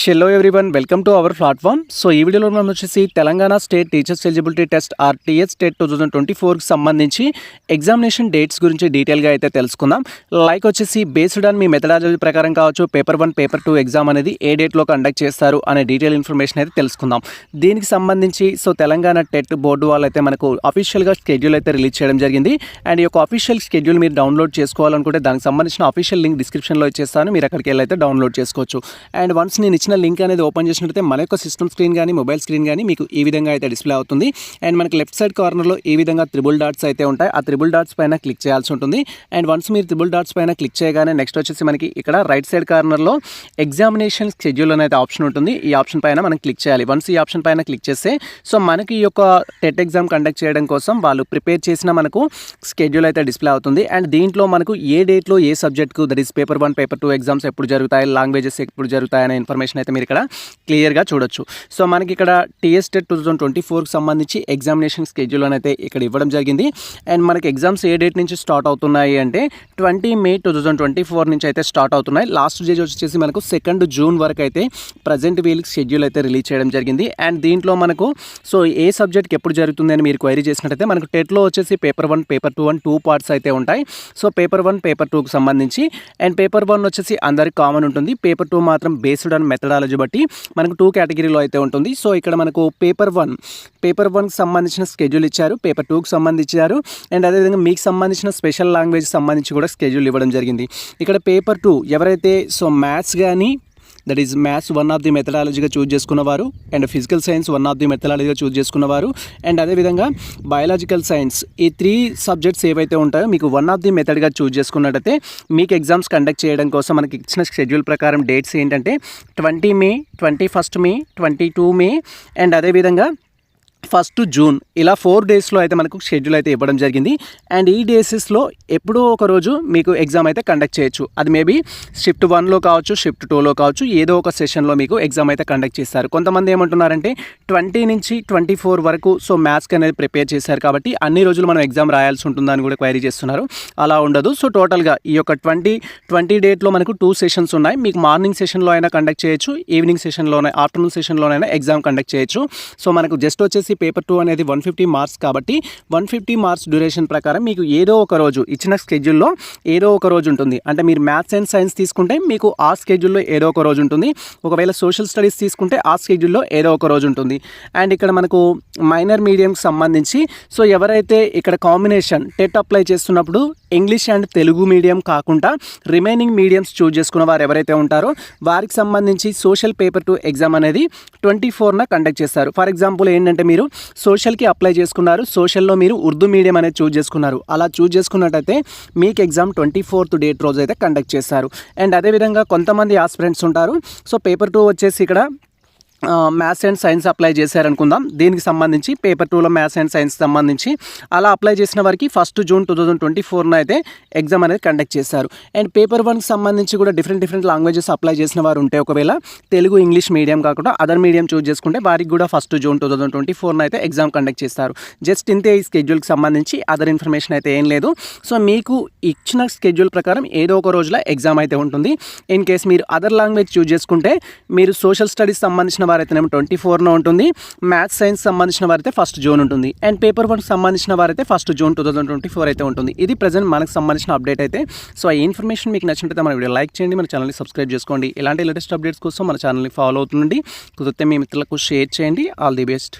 Hello everyone, welcome to our platform. So ఈ వీడియోలో మనం వచ్చేసి Telangana state teachers eligibility test RTS state 2024కి సంబంధించి ఎగ్జామినేషన్ డేట్స్ గురించి డీటెయిల్గా అయితే తెలుసుకుందాం. లైక్ వచ్చేసి బేస్డ్ ఆన్ మీ మెథడాలజీ ప్రకారం కావచ్చు, పేపర్ 1 పేపర్ 2 ఎగ్జామ్ అనేది ఏ డేట్లో కండక్ట్ చేస్తారు అనే డీటెయిల్ ఇన్ఫర్మేషన్ అయితే తెలుసుకుందాం. దీనికి సంబంధించి తెలంగాణ టెట్ బోర్డు వాళ్ళు అయితే మనకు అఫీషియల్గా షెడ్యూల్ అయితే రిలీజ్ చేయడం జరిగింది. అండ్ ఈ యొక్క అఫీషియల్ షెడ్యూల్ మీరు డౌన్లోడ్ చేసుకోవాలనుకుంటే దానికి సంబంధించిన అఫీషియల్ లింక్ డిస్క్రిప్షన్లో ఇచ్చేస్తాను, మీరు అక్కడికి వెళ్ళి అయితే డౌన్లోడ్ చేసుకోవచ్చు. అండ్ వన్స్ నేను ఇచ్చిన లింక్ అనేది ఓపెన్ చేసినట్లయితే మన యొక్క సిస్టమ్ స్క్రీన్ కానీ మొబైల్ స్క్రీన్ కానీ మీకు ఈ విధంగా అయితే డిస్ప్లే అవుతుంది. అండ్ మనకి లెఫ్ట్ సైడ్ కార్నర్లో ఈ విధంగా త్రిబుల్ డాట్స్ అయితే ఉంటాయి. ఆ త్రిబుల్ డాట్స్ పైన క్లిక్ చేయాల్సి ఉంటుంది. అండ్ వన్స్ మీరు త్రిబుల్ డాట్స్ పైన క్లిక్ చేయగానే నెక్స్ట్ వచ్చేసి మనకి ఇక్కడ రైట్ సైడ్ కార్నర్లో ఎగ్జామినేషన్ షెడ్యూల్ అనేది ఆప్షన్ ఉంటుంది. ఈ ఆప్షన్ పైన మనం క్లిక్ చేయాలి. వన్స్ ఈ ఆప్షన్ పైన క్లిక్ చేస్తే మనకి ఈ యొక్క టెట్ ఎగ్జామ్ కండక్ట్ చేయడం కోసం వాళ్ళు ప్రిపేర్ చేసిన మనకు షెడ్యూల్ అయితే డిస్ప్లే అవుతుంది. అండ్ దీంట్లో మనకు ఏ డేట్లో ఏ సబ్జెక్ట్కు, that is paper 1 paper 2 exams ఎప్పుడు జరుగుతాయి, లాంగ్వేజెస్ ఎప్పుడు జరుగుతాయి అనే ఇన్ఫర్మేషన్ అయితే మీరు ఇక్కడ క్లియర్గా చూడొచ్చు. సో మనకి ఇక్కడ టీఎస్ టెట్ 2024కి సంబంధించి ఎగ్జామినేషన్ షెడ్యూల్ అయితే ఇక్కడ ఇవ్వడం జరిగింది. అండ్ మనకి ఎగ్జామ్స్ ఏ డేట్ నుంచి స్టార్ట్ అవుతున్నాయి అంటే 20 మే 2024 నుంచి అయితే స్టార్ట్ అవుతున్నాయి. లాస్ట్ డేట్ వచ్చేసి మనకు 2 జూన్ వరకు అయితే ప్రజెంట్ వీళ్ళకి షెడ్యూల్ అయితే రిలీజ్ చేయడం జరిగింది. అండ్ దీంట్లో మనకు ఏ సబ్జెక్ట్కి ఎప్పుడు జరుగుతుంది అని మీరు క్వైరీ చేసినట్టయితే మనకు టెట్లో వచ్చేసి పేపర్ 1 పేపర్ 2 అని 2 పార్ట్స్ అయితే ఉంటాయి. సో పేపర్ 1 పేపర్ 2కి సంబంధించి, అండ్ పేపర్ 1 వచ్చేసి అందరికి కామన్ ఉంటుంది. పేపర్ 2 మాత్రం బేస్డ్ ఆన్ మెథడాలజీ బట్టి మనకు 2 కేటగిరీలో అయితే ఉంటుంది. సో ఇక్కడ మనకు పేపర్ 1కి సంబంధించిన షెడ్యూల్ ఇచ్చారు, పేపర్ 2కి సంబంధించారు. అండ్ అదేవిధంగా మీకు సంబంధించిన స్పెషల్ లాంగ్వేజ్ సంబంధించి కూడా షెడ్యూల్ ఇవ్వడం జరిగింది. ఇక్కడ పేపర్ 2 ఎవరైతే మ్యాథ్స్ కానీ, that is maths one of the మెథడాలజీగా చూజ్ చేసుకున్నవారు, and physical science one of the మెథడాలజీగా చూజ్ చేసుకున్నవారు, అండ్ అదేవిధంగా బయాలజికల్ సైన్స్, ఈ 3 సబ్జెక్ట్స్ ఏవైతే ఉంటాయో మీకు వన్ ఆఫ్ ది మెథడ్గా చూజ్ చేసుకున్నట్టయితే మీకు ఎగ్జామ్స్ కండక్ట్ చేయడం కోసం మనకి ఇచ్చిన షెడ్యూల్ ప్రకారం డేట్స్ ఏంటంటే 20 మే, 21 మే, 22 మే, అండ్ అదేవిధంగా 1 జూన్, ఇలా 4 డేస్లో అయితే మనకు షెడ్యూల్ అయితే ఇవ్వడం జరిగింది. అండ్ ఈ డేసెస్లో ఎప్పుడో ఒక రోజు మీకు ఎగ్జామ్ అయితే కండక్ట్ చేయొచ్చు. అది మేబీ షిఫ్ట్ 1లో కావచ్చు, షిఫ్ట్ 2లో కావచ్చు, ఏదో ఒక సెషన్లో మీకు ఎగ్జామ్ అయితే కండక్ట్ చేస్తారు. కొంతమంది ఏమంటున్నారంటే 20 నుంచి 24 వరకు మ్యాథ్స్కి అనేది ప్రిపేర్ చేశారు కాబట్టి అన్ని రోజులు మనం ఎగ్జామ్ రాయాల్సి ఉంటుందని కూడా క్వైరీ చేస్తున్నారు. అలా ఉండదు. సో టోటల్గా ఈ యొక్క 20 డేట్లో మనకు 2 సెషన్స్ ఉన్నాయి. మీకు మార్నింగ్ సెషన్లో అయినా కండక్ట్ చేయొచ్చు, ఈవినింగ్ సెషన్లోనే, ఆఫ్టర్నూన్ సెషన్లోనైనా ఎగ్జామ్ కండక్ట్ చేయొచ్చు. సో మనకు జస్ట్ వచ్చేసి పేపర్ 2 అనేది 150 మార్క్స్ కాబట్టి 150 మార్క్స్ డ్యూరేషన్ ప్రకారం మీకు ఏదో ఒక రోజు ఇచ్చిన షెడ్యూల్లో ఏదో ఒక రోజు ఉంటుంది. అంటే మీరు మ్యాథ్స్ అండ్ సైన్స్ తీసుకుంటే మీకు ఆ షెడ్యూల్లో ఏదో ఒక రోజు ఉంటుంది. ఒకవేళ సోషల్ స్టడీస్ తీసుకుంటే ఆ షెడ్యూల్లో ఏదో ఒక రోజు ఉంటుంది. అండ్ ఇక్కడ మనకు మైనర్ మీడియంకి సంబంధించి ఎవరైతే ఇక్కడ కాంబినేషన్ టెట్ అప్లై చేస్తున్నప్పుడు ఇంగ్లీష్ అండ్ తెలుగు మీడియం కాకుండా రిమైనింగ్ మీడియంస్ చూజ్ చేసుకున్న వారు ఎవరైతే ఉంటారో వారికి సంబంధించి సోషల్ పేపర్ 2 ఎగ్జామ్ అనేది 24న కండక్ట్ చేస్తారు. ఫర్ ఎగ్జాంపుల్ ఏంటంటే మీరు సోషల్కి అప్లై చేసుకున్నారు, సోషల్లో మీరు ఉర్దూ మీడియం అనేది చూజ్ చేసుకున్నారు. అలా చూజ్ చేసుకున్నట్టయితే మీకు ఎగ్జామ్ 24th డేట్ రోజు అయితే కండక్ట్ చేస్తారు. అండ్ అదేవిధంగా కొంతమంది ఆస్పిరెంట్స్ ఉంటారు. పేపర్ 2 వచ్చేసి ఇక్కడ మ్యాథ్స్ అండ్ సైన్స్ అప్లై చేశారనుకుందాం. దీనికి సంబంధించి పేపర్ 2లో మ్యాథ్స్ అండ్ సైన్స్ సంబంధించి అలా అప్లై చేసిన వారికి 1 జూన్ 2024న అయితే ఎగ్జామ్ అనేది కండక్ట్ చేస్తారు. అండ్ పేపర్ 1కి సంబంధించి కూడా డిఫరెంట్ లాంగ్వేజెస్ అప్లై చేసిన వారు ఉంటే, ఒకవేళ తెలుగు ఇంగ్లీష్ మీడియం కాకుండా అదర్ మీడియం చూజ్ చేసుకుంటే వారికి కూడా 1 జూన్ 2024న అయితే ఎగ్జామ్ కండక్ట్ చేస్తారు. జస్ట్ ఇంతే ఈ షెడ్యూల్కి సంబంధించి, అదర్ ఇన్ఫర్మేషన్ అయితే ఏం లేదు. సో మీకు ఇచ్చిన షెడ్యూల్ ప్రకారం ఏదో ఒక రోజులో ఎగ్జామ్ అయితే ఉంటుంది. ఇన్ కేస్ మీరు అదర్ లాంగ్వేజ్ చూజ్ చేసుకుంటే మీరు సోషల్ స్టడీస్ సంబంధించిన వారైతేనేమో 24న ఉంటుంది, మ్యాథ్స్ సైన్స్ సంబంధించిన వారైతే 1 జూన్ ఉంటుంది, అండ్ పేపర్ 1కి సంబంధించిన వారైతే 1 జూన్ 2024 అయితే ఉంటుంది. ఇది ప్రజెంట్ మనకు సంబంధించిన అప్డేట్ అయితే. సో ఈ ఇన్ఫర్మేషన్ మీకు నచ్చినట్లయితే మన వీడియో లైక్ చేయండి, మన ఛానల్ని సబ్స్క్రైబ్ చేసుకోండి. ఇలాంటి లేటెస్ట్ అప్డేట్స్ కోసం మన ఛానల్ని ఫాలో అవుతుండండి. కుదిరితే మీ మిత్రులకు షేర్ చేయండి. All the best.